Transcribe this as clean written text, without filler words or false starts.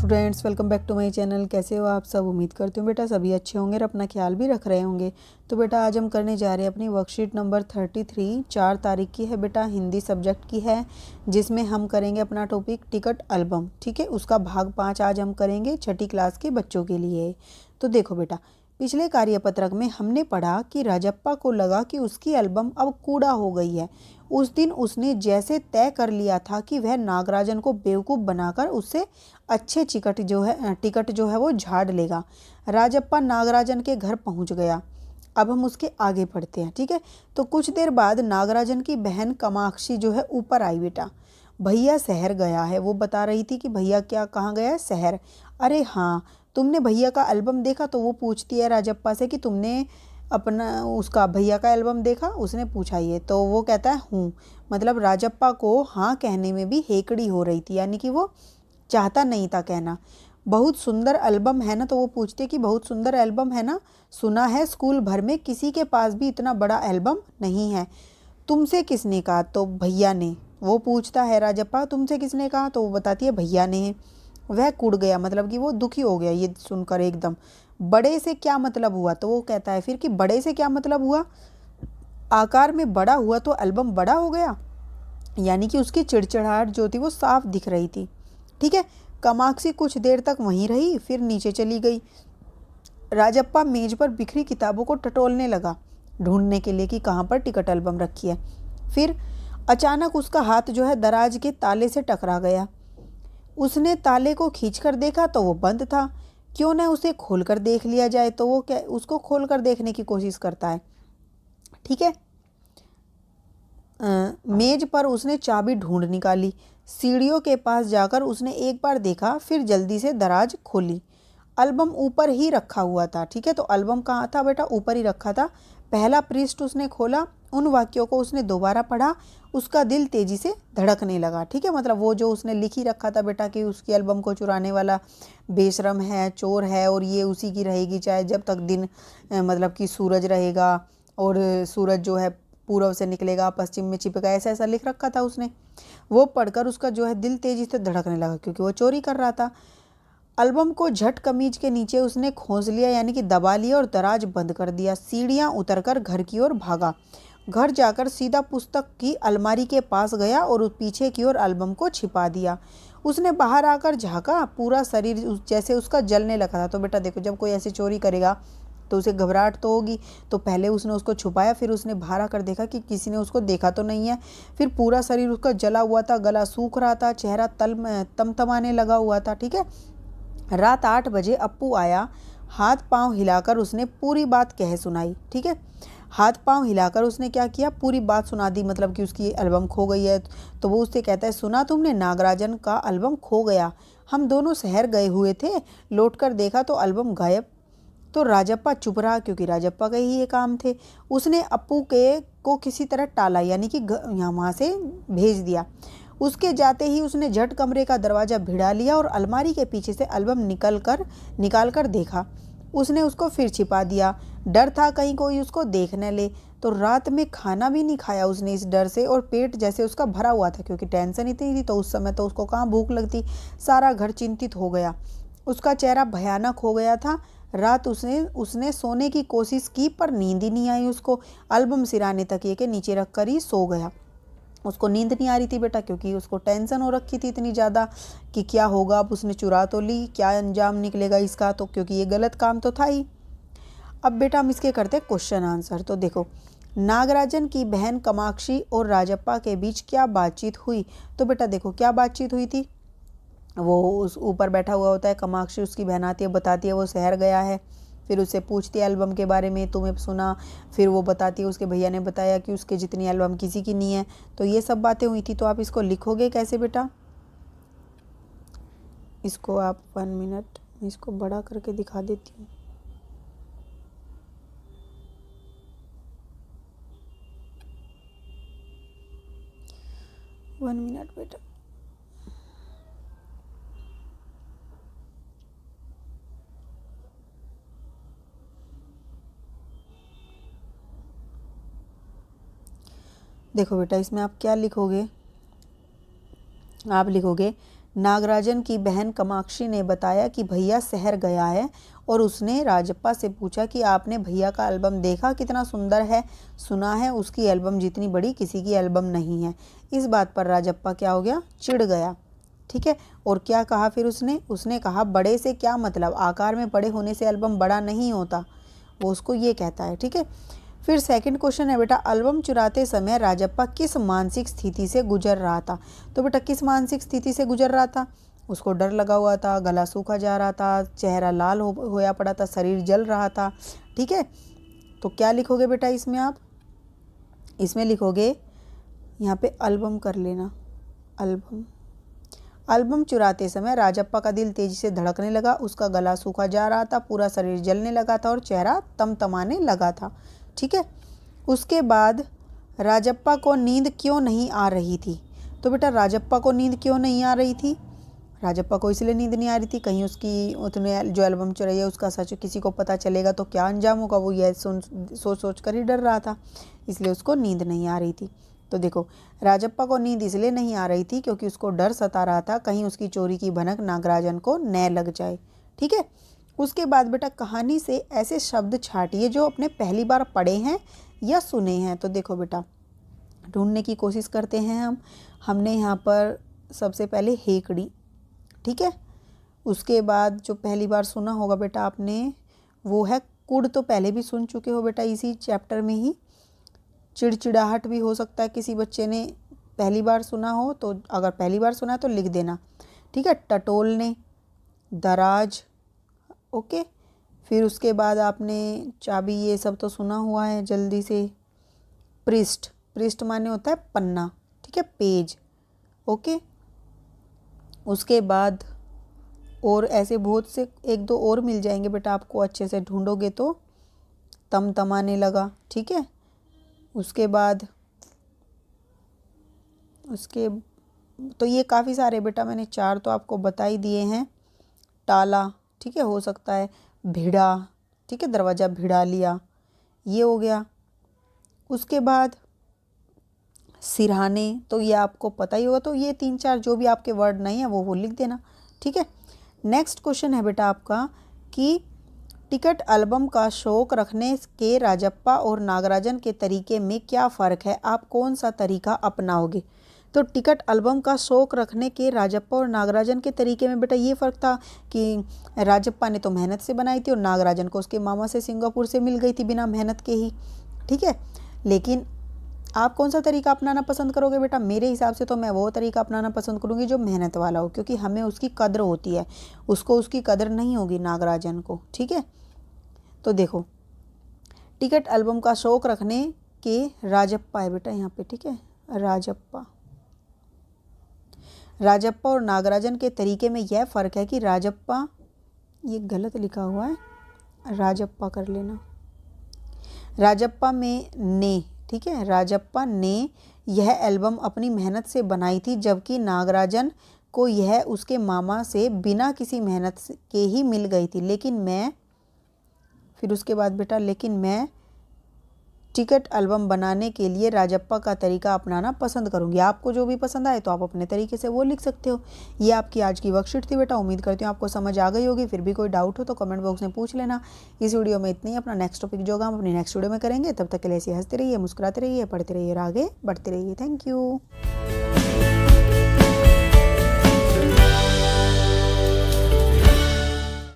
Students, welcome back to my channel. कैसे हो आप सब? उम्मीद करती हूँ बेटा सभी अच्छे होंगे और अपना ख्याल भी रख रहे होंगे। तो बेटा आज हम करने जा रहे हैं अपनी वर्कशीट नंबर 33। 4 तारीख की है बेटा, हिंदी सब्जेक्ट की है, जिसमें हम करेंगे अपना टॉपिक टिकट एल्बम। ठीक है, उसका भाग 5 आज हम करेंगे छठी क्लास के बच्चों के लिए। तो देखो बेटा, पिछले कार्यपत्रक में हमने पढ़ा कि राजप्पा को लगा कि उसकी एल्बम अब कूड़ा हो गई है। उस दिन उसने जैसे तय कर लिया था कि वह नागराजन को बेवकूफ़ बनाकर उससे अच्छे टिकट जो है वो झाड़ लेगा। राजप्पा नागराजन के घर पहुंच गया। अब हम उसके आगे पढ़ते हैं। ठीक है, तो कुछ देर बाद नागराजन की बहन कामाक्षी जो है ऊपर आई। बेटा भैया शहर गया है, वो बता रही थी कि भैया क्या कहाँ गया है? शहर। अरे हाँ, तुमने भैया का एल्बम देखा? तो वो पूछती है राजप्पा से कि तुमने अपना उसका भैया का एल्बम देखा? उसने पूछा ये, तो वो कहता है हूँ। मतलब राजप्पा को हाँ कहने में भी हेकड़ी हो रही थी, यानी कि वो चाहता नहीं था कहना। बहुत सुंदर एल्बम है ना? तो वो पूछते कि बहुत सुंदर एल्बम है ना? सुना है स्कूल भर में किसी के पास भी इतना बड़ा एल्बम नहीं है। तुमसे किसने कहा? तो भैया ने। वो पूछता है राजप्पा तुमसे किसने कहा? तो वो बताती है भैया ने। वह कुड़ गया, मतलब कि वो दुखी हो गया ये सुनकर एकदम। बड़े से क्या मतलब हुआ? तो वो कहता है फिर कि बड़े से क्या मतलब हुआ? आकार में बड़ा हुआ तो एल्बम बड़ा हो गया। यानी कि उसकी चिड़चिड़ाहट जो थी वो साफ दिख रही थी। ठीक है, कामाक्षी कुछ देर तक वहीं रही, फिर नीचे चली गई। राजप्पा मेज पर बिखरी किताबों को टटोलने लगा, ढूंढने के लिए कि कहाँ पर टिकट एल्बम रखी है। फिर अचानक उसका हाथ जो है दराज के ताले से टकरा गया। उसने ताले को खींचकर देखा तो वो बंद था। क्यों न उसे खोलकर देख लिया जाए? तो वो क्या उसको खोलकर देखने की कोशिश करता है। ठीक है, मेज पर उसने चाबी ढूंढ निकाली। सीढ़ियों के पास जाकर उसने एक बार देखा, फिर जल्दी से दराज खोली। एल्बम ऊपर ही रखा हुआ था। ठीक है, तो एल्बम कहाँ था बेटा? ऊपर ही रखा था। पहला पृष्ठ उसने खोला, उन वाक्यों को उसने दोबारा पढ़ा। उसका दिल तेजी से धड़कने लगा। ठीक है, मतलब वो जो उसने लिख ही रखा था बेटा कि उसकी एल्बम को चुराने वाला बेशरम है, चोर है, और ये उसी की रहेगी चाहे जब तक दिन मतलब कि सूरज रहेगा, और सूरज जो है पूर्व से निकलेगा पश्चिम में छिपेगा, ऐसा ऐसा लिख रखा था उसने। वो पढ़कर उसका जो है दिल तेजी से धड़कने लगा, क्योंकि वो चोरी कर रहा था। एल्बम को झट कमीज के नीचे उसने खोस लिया, यानी कि दबा लिया, और दराज बंद कर दिया। सीढ़ियाँ उतरकर घर की ओर भागा। घर जाकर सीधा पुस्तक की अलमारी के पास गया और उस पीछे की ओर एल्बम को छिपा दिया। उसने बाहर आकर झाँका, पूरा शरीर जैसे उसका जलने लगा था। तो बेटा देखो, जब कोई ऐसी चोरी करेगा तो उसे घबराहट तो होगी। तो पहले उसने उसको छुपाया, फिर उसने बाहर आकर देखा कि किसी ने उसको देखा तो नहीं है। फिर पूरा शरीर उसका जला हुआ था, गला सूख रहा था, चेहरा तमतमाने लगा हुआ था। ठीक है, रात 8 बजे अप्पू आया। हाथ पांव हिलाकर उसने पूरी बात कह सुनाई। ठीक है, हाथ पांव हिलाकर उसने क्या किया? पूरी बात सुना दी, मतलब कि उसकी एल्बम खो गई है। तो वो उससे कहता है सुना तुमने, नागराजन का एल्बम खो गया। हम दोनों शहर गए हुए थे, लौटकर देखा तो एल्बम गायब। तो राजप्पा चुप रहा, क्योंकि राजप्पा के ही ये काम थे। उसने अप्पू के को किसी तरह टाला, यानी कि यहाँ वहाँ से भेज दिया। उसके जाते ही उसने झट कमरे का दरवाज़ा भिड़ा लिया और अलमारी के पीछे से एल्बम निकाल कर देखा। उसने उसको फिर छिपा दिया। डर था कहीं कोई उसको देख न ले। तो रात में खाना भी नहीं खाया उसने इस डर से, और पेट जैसे उसका भरा हुआ था, क्योंकि टेंशन इतनी थी। तो उस समय तो उसको कहाँ भूख लगती। सारा घर चिंतित हो गया। उसका चेहरा भयानक हो गया था। रात उसने उसने सोने की कोशिश की, पर नींद ही नहीं आई उसको। एल्बम सिराने तकिए के नीचे रख कर ही सो गया। उसको नींद नहीं आ रही थी बेटा, क्योंकि उसको टेंशन हो रखी थी इतनी ज़्यादा कि क्या होगा। अब उसने चुरा तो ली, क्या अंजाम निकलेगा इसका? तो क्योंकि ये गलत काम तो था ही। अब बेटा हम इसके करते क्वेश्चन आंसर। तो देखो, नागराजन की बहन कामाक्षी और राजप्पा के बीच क्या बातचीत हुई? तो बेटा देखो, क्या बातचीत हुई थी? वो उस ऊपर बैठा हुआ होता है, कामाक्षी उसकी बहन आती है, बताती है वो शहर गया है। फिर उससे पूछती है एल्बम के बारे में, तुम्हें सुना? फिर वो बताती है उसके भैया ने बताया कि उसके जितनी एल्बम किसी की नहीं है। तो ये सब बातें हुई थी। तो आप इसको लिखोगे कैसे बेटा? इसको आप 1 मिनट, इसको बड़ा करके दिखा देती हूँ। वन मिनट बेटा। देखो बेटा, इसमें आप क्या लिखोगे? आप लिखोगे नागराजन की बहन कामाक्षी ने बताया कि भैया शहर गया है और उसने राजप्पा से पूछा कि आपने भैया का एल्बम देखा, कितना सुंदर है, सुना है उसकी एल्बम जितनी बड़ी किसी की एल्बम नहीं है। इस बात पर राजप्पा क्या हो गया, चिढ़ गया। ठीक है, और क्या कहा फिर उसने कहा बड़े से क्या मतलब, आकार में बड़े होने से एल्बम बड़ा नहीं होता, वो उसको ये कहता है। ठीक है, फिर सेकंड क्वेश्चन है बेटा, एल्बम चुराते समय राजप्पा किस मानसिक स्थिति से गुजर रहा था। तो बेटा किस मानसिक स्थिति से गुजर रहा था, उसको डर लगा हुआ था, गला सूखा जा रहा था, चेहरा लाल होया पड़ा था, शरीर जल रहा था। ठीक है, तो क्या लिखोगे बेटा इसमें, आप इसमें लिखोगे यहाँ पे एल्बम कर लेना, एल्बम चुराते समय राजप्पा का दिल तेजी से धड़कने लगा, उसका गला सूखा जा रहा था, पूरा शरीर जलने लगा था और चेहरा तमतमाने लगा था। ठीक है, उसके बाद राजप्पा को नींद क्यों नहीं आ रही थी। तो बेटा राजप्पा को नींद क्यों नहीं आ रही थी, राजप्पा को इसलिए नींद नहीं आ रही थी, कहीं उसकी उसने जो एल्बम चुराई है उसका सच किसी को पता चलेगा तो क्या अंजाम होगा, वो यह सोच कर ही डर रहा था, इसलिए उसको नींद नहीं आ रही थी। तो देखो राजप्पा को नींद इसलिए नहीं आ रही थी क्योंकि उसको डर सता रहा था कहीं उसकी चोरी की भनक नागराजन को न लग जाए। ठीक है, उसके बाद बेटा कहानी से ऐसे शब्द छाटिए जो अपने पहली बार पढ़े हैं या सुने हैं। तो देखो बेटा ढूंढने की कोशिश करते हैं हमने यहाँ पर सबसे पहले हेकड़ी। ठीक है, उसके बाद जो पहली बार सुना होगा बेटा आपने वो है कुड़, तो पहले भी सुन चुके हो बेटा इसी चैप्टर में ही। चिड़चिड़ाहट भी हो सकता है किसी बच्चे ने पहली बार सुना हो, तो अगर पहली बार सुना है तो लिख देना। ठीक है, टटोलने, दराज। ओके, फिर उसके बाद आपने चाबी, ये सब तो सुना हुआ है जल्दी से। पृष्ठ, पृष्ठ माने होता है पन्ना। ठीक है, पेज। ओके, उसके बाद और ऐसे बहुत से एक दो और मिल जाएंगे बेटा आपको, अच्छे से ढूंढोगे तो। तमतमाने लगा। ठीक है, उसके बाद तो ये काफ़ी सारे बेटा, मैंने 4 तो आपको बता ही दिए हैं। ताला, ठीक है, हो सकता है भिड़ा। ठीक है, दरवाज़ा भिड़ा लिया, ये हो गया। उसके बाद सिरहाने, तो ये आपको पता ही होगा, तो ये 3-4 जो भी आपके वर्ड नहीं है वो लिख देना। ठीक है, नेक्स्ट क्वेश्चन है बेटा आपका कि टिकट एल्बम का शौक रखने के राजप्पा और नागराजन के तरीके में क्या फ़र्क है, आप कौन सा तरीका अपनाओगे। तो टिकट एल्बम का शौक रखने के राजप्पा और नागराजन के तरीके में बेटा ये फ़र्क था कि राजप्पा ने तो मेहनत से बनाई थी और नागराजन को उसके मामा से सिंगापुर से मिल गई थी बिना मेहनत के ही। ठीक है, लेकिन आप कौन सा तरीका अपनाना पसंद करोगे बेटा, मेरे हिसाब से तो मैं वो तरीका अपनाना पसंद करूँगी जो मेहनत वाला हो, क्योंकि हमें उसकी कद्र होती है, उसको उसकी कद्र नहीं होगी नागराजन को। ठीक है, तो देखो टिकट एल्बम का शौक रखने के राजप्पा है बेटा यहाँ पे। ठीक है, राजप्पा और नागराजन के तरीके में यह फ़र्क है कि राजप्पा, ये गलत लिखा हुआ है, राजप्पा कर लेना, राजप्पा में ने, ठीक है, राजप्पा ने यह एल्बम अपनी मेहनत से बनाई थी, जबकि नागराजन को यह उसके मामा से बिना किसी मेहनत के ही मिल गई थी। फिर उसके बाद बेटा लेकिन मैं टिकट एल्बम बनाने के लिए राजप्पा का तरीका अपनाना पसंद करूंगी। आपको जो भी पसंद आए तो आप अपने तरीके से वो लिख सकते हो। ये आपकी आज की वर्कशीट थी बेटा, उम्मीद करती हूँ आपको समझ आ गई होगी। फिर भी कोई डाउट हो तो कमेंट बॉक्स में पूछ लेना। इस वीडियो में इतनी ही, अपना नेक्स्ट टॉपिक जो होगा हम अपनी नेक्स्ट वीडियो में करेंगे। तब तक के लिए ऐसे हंसते रहिए, मुस्कुराते रहिए, पढ़ते रहिए और आगे बढ़ते रहिए। Thank you.